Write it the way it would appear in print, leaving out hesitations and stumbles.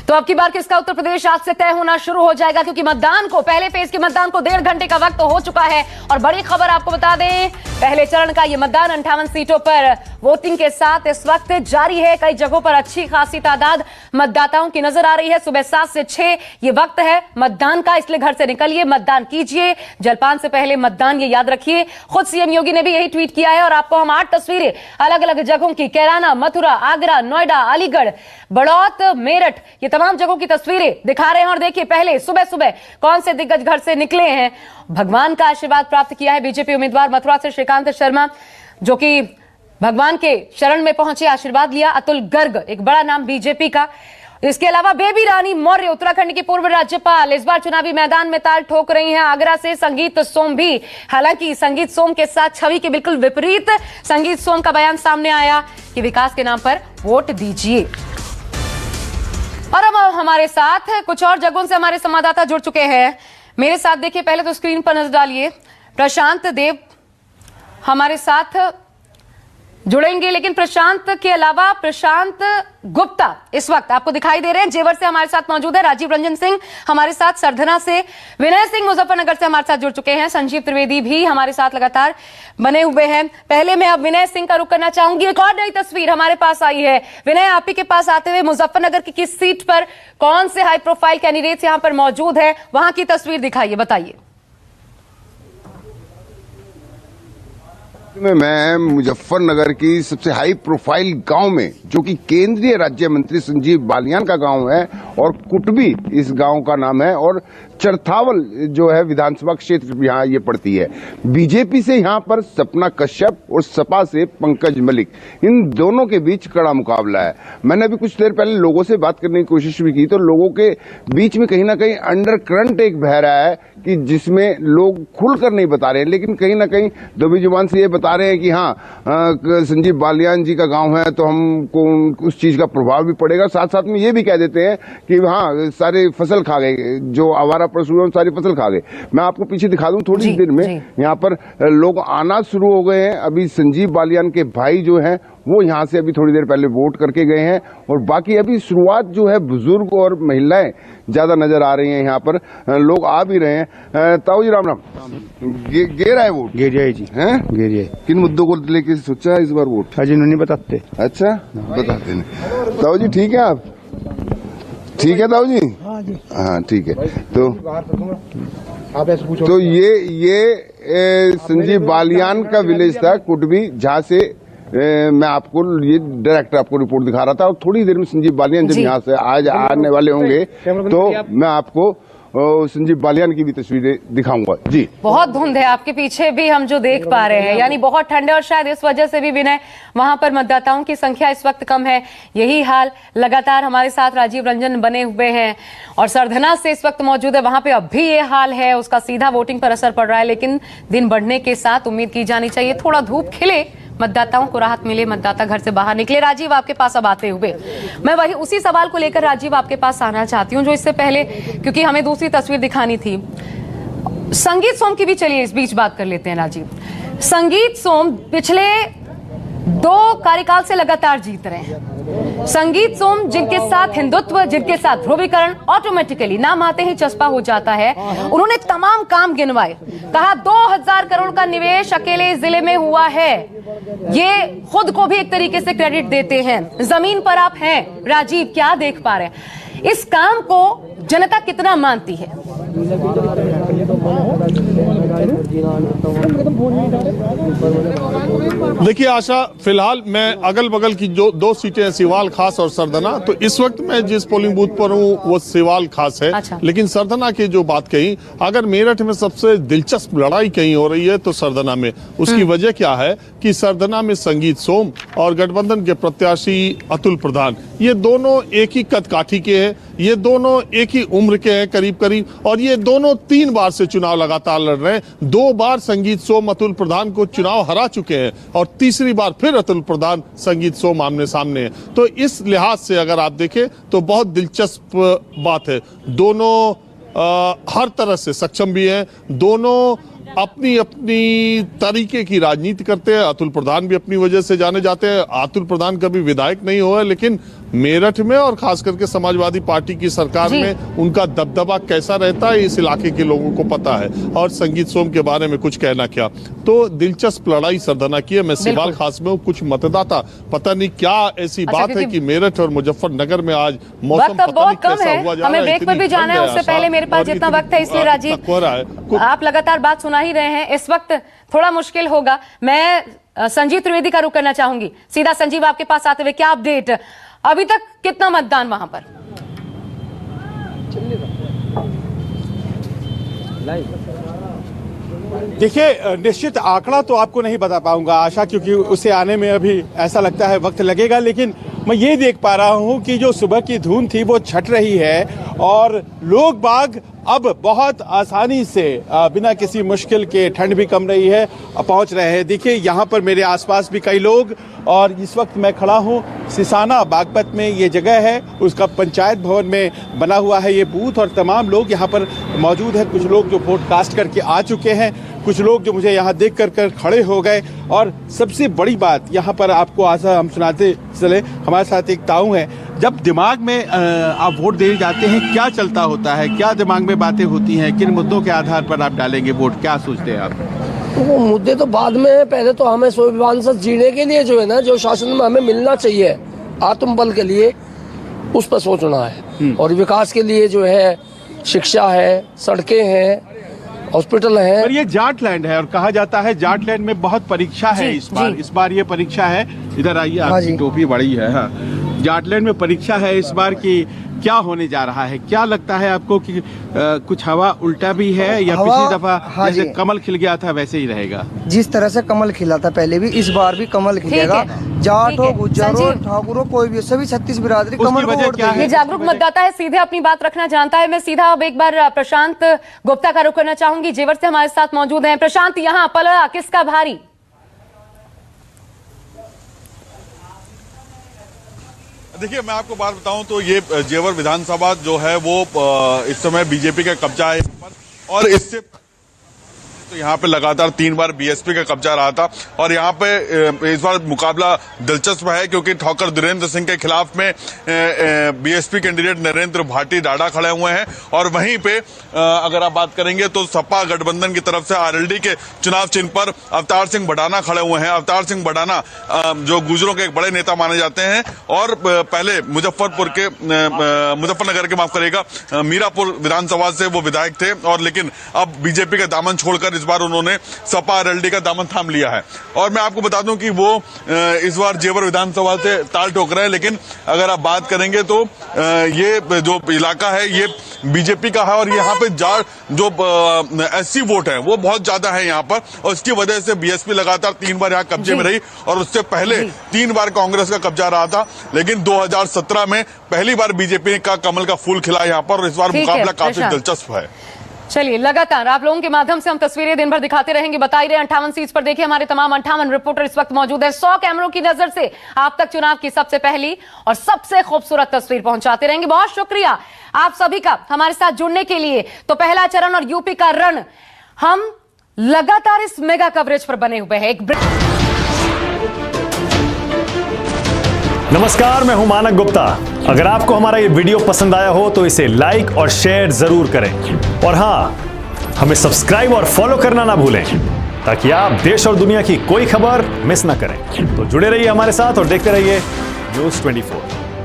तो अब की बार किसका उत्तर प्रदेश आज से तय होना शुरू हो जाएगा, क्योंकि मतदान को, पहले फेज के मतदान को 1.5 घंटे का वक्त हो चुका है। और बड़ी खबर आपको बता दें, पहले चरण का यह मतदान 58 सीटों पर वोटिंग के साथ इस वक्त जारी है। कई जगहों पर अच्छी खासी तादाद मतदाताओं की नजर आ रही है। सुबह 7 से 6 ये वक्त है मतदान का, इसलिए घर से निकलिए, मतदान कीजिए, जलपान से पहले मतदान, ये याद रखिए। खुद सीएम योगी ने भी यही ट्वीट किया है। और आपको हम 8 तस्वीरें अलग अलग जगहों की, कैराना, मथुरा, आगरा, नोएडा, अलीगढ़, बड़ौत, मेरठ, ये तमाम जगहों की तस्वीरें दिखा रहे हैं। और देखिए पहले सुबह सुबह कौन से दिग्गज घर से निकले हैं, भगवान का आशीर्वाद प्राप्त किया है। बीजेपी उम्मीदवार मथुरा से श्रीकांत शर्मा, जो कि भगवान के शरण में पहुंचे, आशीर्वाद लिया। अतुल गर्ग, एक बड़ा नाम बीजेपी का। इसके अलावा बेबी रानी मौर्य, उत्तराखंड की पूर्व राज्यपाल, इस बार चुनावी मैदान में ताल ठोक रही हैं। आगरा से संगीत सोम भी, हालांकि संगीत सोम के साथ छवि के बिल्कुल विपरीत संगीत सोम का बयान सामने आया कि विकास के नाम पर वोट दीजिए। और अब हमारे साथ कुछ और जगहों से हमारे संवाददाता जुड़ चुके हैं। मेरे साथ देखिए, पहले तो स्क्रीन पर नजर डालिए, प्रशांत देव हमारे साथ जुड़ेंगे। लेकिन प्रशांत के अलावा प्रशांत गुप्ता इस वक्त आपको दिखाई दे रहे हैं, जेवर से हमारे साथ मौजूद है। राजीव रंजन सिंह हमारे साथ सरधना से, विनय सिंह मुजफ्फरनगर से हमारे साथ जुड़ चुके हैं, संजीव त्रिवेदी भी हमारे साथ लगातार बने हुए हैं। पहले मैं अब विनय सिंह का रुख करना चाहूंगी। एक और नई तस्वीर हमारे पास आई है। विनय, आप ही के पास आते हुए, मुजफ्फरनगर की किस सीट पर कौन से हाई प्रोफाइल कैंडिडेट्स यहां पर मौजूद है, वहां की तस्वीर दिखाइए, बताइए। मैं मुजफ्फरनगर की सबसे हाई प्रोफाइल गांव में, जो कि केंद्रीय राज्य मंत्री संजीव बालियान का गांव है, और कुटबी इस गांव का नाम है, और चरथावल जो है विधानसभा क्षेत्र यहाँ ये पड़ती है। बीजेपी से यहाँ पर सपना कश्यप और सपा से पंकज मलिक, इन दोनों के बीच कड़ा मुकाबला है। मैंने अभी कुछ देर पहले लोगों से बात करने की कोशिश भी की, तो लोगों के बीच में कहीं ना कहीं अंडर करंट एक बह रहा है कि जिसमें लोग खुलकर नहीं बता रहे हैं, लेकिन कहीं ना कहीं दबी जुबान से ये बता रहे हैं कि हाँ, संजीव बालियान जी का गांव है तो हमको उस चीज का प्रभाव भी पड़ेगा। साथ साथ में ये भी कह देते हैं कि हाँ, सारे फसल खा गए, जो आवारा पशु हैं सारी फसल खा गए। मैं आपको पीछे दिखा दूं, थोड़ी देर में यहाँ पर लोग आना शुरू हो गए हैं। अभी संजीव बालियान के भाई जो हैं वो यहाँ से अभी थोड़ी देर पहले वोट करके गए हैं, और बाकी अभी शुरुआत जो है बुजुर्ग और महिलाएं ज्यादा नजर आ रही हैं। यहाँ पर लोग आ भी रहे हैं। ताऊ जी राम राम। गे रहा है वोट? गेरिया जी हैं, गेरिया। किन मुद्दों को लेकर सोचा है इस बार वोट? अजी नहीं बताते। अच्छा, बताते नहीं। ताऊ जी ठीक है, आप ठीक है ताऊ जी? हाँ जी, हाँ ठीक है। तो आप ऐसे पूछो। तो ये संजीव बालियान का विलेज था कुटबी, जहाँ से मैं आपको ये डायरेक्ट आपको रिपोर्ट दिखा रहा था। और थोड़ी देर में संजीव बालियान जब यहाँ से आज आने वाले होंगे तो मैं आपको संजीव बालियान की भी तस्वीरें दिखाऊंगा। जी, बहुत धुंध है आपके पीछे भी हम जो देख पा रहे हैं, यानी बहुत ठंड है, और शायद इस वजह से भी विनय वहां पर मतदाताओं की संख्या इस वक्त कम है। यही हाल लगातार हमारे साथ राजीव रंजन बने हुए हैं, और सरधना से इस वक्त मौजूद है, वहां पे अब भी ये हाल है। उसका सीधा वोटिंग पर असर पड़ रहा है, लेकिन दिन बढ़ने के साथ उम्मीद की जानी चाहिए थोड़ा धूप खिले, मतदाताओं को राहत मिले, मतदाता घर से बाहर निकले। राजीव, आपके पास अब आते हुए मैं वही उसी सवाल को लेकर राजीव आपके पास आना चाहती हूं, जो इससे पहले, क्योंकि हमें दूसरी तस्वीर दिखानी थी। संगीत सोम की भी चलिए इस बीच बात कर लेते हैं। राजीव, संगीत सोम पिछले 2 कार्यकाल से लगातार जीत रहे हैं। संगीत सोम, जिनके साथ हिंदुत्व, जिनके साथ ध्रुवीकरण ऑटोमेटिकली नाम आते ही चस्पा हो जाता है, उन्होंने तमाम काम गिनवाए। कहा 2000 करोड़ का निवेश अकेले इस जिले में हुआ है। ये खुद को भी एक तरीके से क्रेडिट देते हैं। जमीन पर आप हैं राजीव, क्या देख पा रहे हैं इस काम को, जनता कितना मानती है? देखिए आशा, फिलहाल मैं अगल बगल की जो 2 सीटें हैं, सिवाल खास और सरधना, तो इस वक्त मैं जिस पोलिंग बूथ पर हूँ वो सिवाल खास है। अच्छा। लेकिन सरधना की जो बात कही, अगर मेरठ में सबसे दिलचस्प लड़ाई कहीं हो रही है तो सरधना में। उसकी वजह क्या है कि सरधना में संगीत सोम और गठबंधन के प्रत्याशी अतुल प्रधान, ये दोनों एक ही कद काठी के हैं, ये दोनों एक ही उम्र के हैं करीब करीब, और ये दोनों 3 बार से चुनाव लगातार लड़ रहे हैं। 2 बार संगीत सोम अतुल प्रधान को चुनाव हरा चुके हैं, और तीसरी बार फिर अतुल प्रधान संगीत सोम आमने सामने हैं। तो इस लिहाज से अगर आप देखें तो बहुत दिलचस्प बात है। दोनों हर तरह से सक्षम भी हैं, दोनों अपनी अपनी तरीके की राजनीति करते हैं। अतुल प्रधान भी अपनी वजह से जाने जाते हैं। अतुल प्रधान कभी विधायक नहीं हुए, लेकिन मेरठ में और खास करके समाजवादी पार्टी की सरकार जी। में उनका दबदबा कैसा रहता है इस इलाके के लोगों को पता है, और संगीत सोम के बारे में कुछ कहना क्या। तो दिलचस्प लड़ाई सरदना की है। मैं सिवाल खास में हूँ, कुछ मतदाता पता नहीं क्या ऐसी बात है कि मेरठ और मुजफ्फरनगर में आज मौसम वक्त अब बहुत कम है, हमें ब्रेक पर भी जाना है। उससे पहले मेरे पास जितना वक्त है, इसलिए राजीव आप लगातार बात सुना ही रहे हैं, इस वक्त थोड़ा मुश्किल होगा। मैं संजीव त्रिवेदी का रुख करना चाहूंगी। सीधा संजीव, आपके पास आते हुए क्या अपडेट, अभी तक कितना मतदान वहां पर? देखिए, निश्चित आंकड़ा तो आपको नहीं बता पाऊंगा आशा, क्योंकि उसे आने में अभी ऐसा लगता है वक्त लगेगा। लेकिन मैं ये देख पा रहा हूं कि जो सुबह की धुंध थी वो छट रही है और लोग बाग अब बहुत आसानी से बिना किसी मुश्किल के, ठंड भी कम रही है, पहुंच रहे हैं। देखिए, यहाँ पर मेरे आसपास भी कई लोग, और इस वक्त मैं खड़ा हूँ सिसाना बागपत में, ये जगह है, उसका पंचायत भवन में बना हुआ है ये बूथ, और तमाम लोग यहाँ पर मौजूद हैं। कुछ लोग जो वोट कास्ट करके आ चुके हैं, कुछ लोग जो मुझे यहाँ देख कर खड़े हो गए। और सबसे बड़ी बात यहाँ पर आपको आशा हम सुनाते चले, हमारे साथ एक ताऊ है। जब दिमाग में आप वोट देने जाते हैं, क्या चलता होता है, क्या दिमाग में बातें होती हैं, किन मुद्दों के आधार पर आप डालेंगे वोट, क्या सोचते हैं आप? वो मुद्दे तो बाद में है, पहले तो हमें स्वाभिमान से जीने के लिए जो है ना, जो शासन में हमें मिलना चाहिए आत्मबल के लिए, उस पर सोचना है। और विकास के लिए जो है शिक्षा है, सड़कें हैं, हॉस्पिटल है। पर ये जाटलैंड है और कहा जाता है जाटलैंड में बहुत परीक्षा है इस बार ये परीक्षा है। इधर आइए, आपकी टोपी बड़ी है। हाँ, जाटलैंड में परीक्षा है इस बार की, क्या होने जा रहा है? क्या लगता है आपको कि कुछ हवा उल्टा भी है, या पिछली दफा जैसे कमल खिल गया था वैसे ही रहेगा? जिस तरह से कमल खिला था पहले भी, इस बार भी कमल खिलेगा। जाट हो, गुज्जर हो, ठाकुर हो, कोई भी, सभी 36 बिरादरी कमल को वोट देंगे। ये जागरूक मतदाता है, सीधे अपनी बात रखना जानता है। मैं सीधा अब एक बार प्रशांत गुप्ता का रुख करना चाहूंगी, जेवर से हमारे साथ मौजूद हैं। प्रशांत, यहाँ पलड़ा किसका भारी? देखिए, मैं आपको बात बताऊं तो ये जेवर विधानसभा जो है वो इस समय बीजेपी का कब्जा है और इससे तो यहाँ पे लगातार 3 बार बीएसपी का कब्जा रहा था। और यहाँ पे इस बार मुकाबला दिलचस्प है क्योंकि ठोकर धीरेन्द्र सिंह के खिलाफ में बीएसपी कैंडिडेट नरेंद्र भाटी डाडा खड़े हुए हैं। और वहीं पे अगर आप बात करेंगे तो सपा गठबंधन की तरफ से आरएलडी के चुनाव चिन्ह पर अवतार सिंह भडाना खड़े हुए हैं। अवतार सिंह भडाना जो गुजरों के एक बड़े नेता माने जाते हैं और पहले मुजफ्फरनगर के, माफ करिएगा, मीरापुर विधानसभा से वो विधायक थे, और लेकिन अब बीजेपी का दामन छोड़कर इस बार उन्होंने सपा आरएलडी का दामन थाम लिया है। और मैं आपको बता दूं कि वो इस बार जेवर विधानसभा से ताल ठोक रहे हैं। लेकिन अगर आप बात करेंगे तो ये जो इलाका है ये बीजेपी का है और यहाँ पे जो एससी वोट है वो बहुत ज्यादा है यहाँ पर, और इसकी वजह से बीएसपी लगातार 3 बार यहाँ कब्जे में रही और उससे पहले 3 बार कांग्रेस का कब्जा रहा था। लेकिन 2017 में पहली बार बीजेपी का कमल का फूल खिला यहाँ पर, और इस बार मुकाबला काफी दिलचस्प है। चलिए, लगातार आप लोगों के माध्यम से हम तस्वीरें दिन भर दिखाते रहेंगे। बता ही रहे 58 सीट्स पर देखिए हमारे तमाम 58 रिपोर्टर इस वक्त मौजूद है। 100 कैमरों की नजर से आप तक चुनाव की सबसे पहली और सबसे खूबसूरत तस्वीर पहुंचाते रहेंगे। बहुत शुक्रिया आप सभी का हमारे साथ जुड़ने के लिए। तो पहला चरण और यूपी का रण, हम लगातार इस मेगा कवरेज पर बने हुए हैं। नमस्कार, मैं हूं मानक गुप्ता। अगर आपको हमारा ये वीडियो पसंद आया हो तो इसे लाइक और शेयर जरूर करें, और हां, हमें सब्सक्राइब और फॉलो करना ना भूलें ताकि आप देश और दुनिया की कोई खबर मिस ना करें। तो जुड़े रहिए हमारे साथ और देखते रहिए न्यूज़ 24।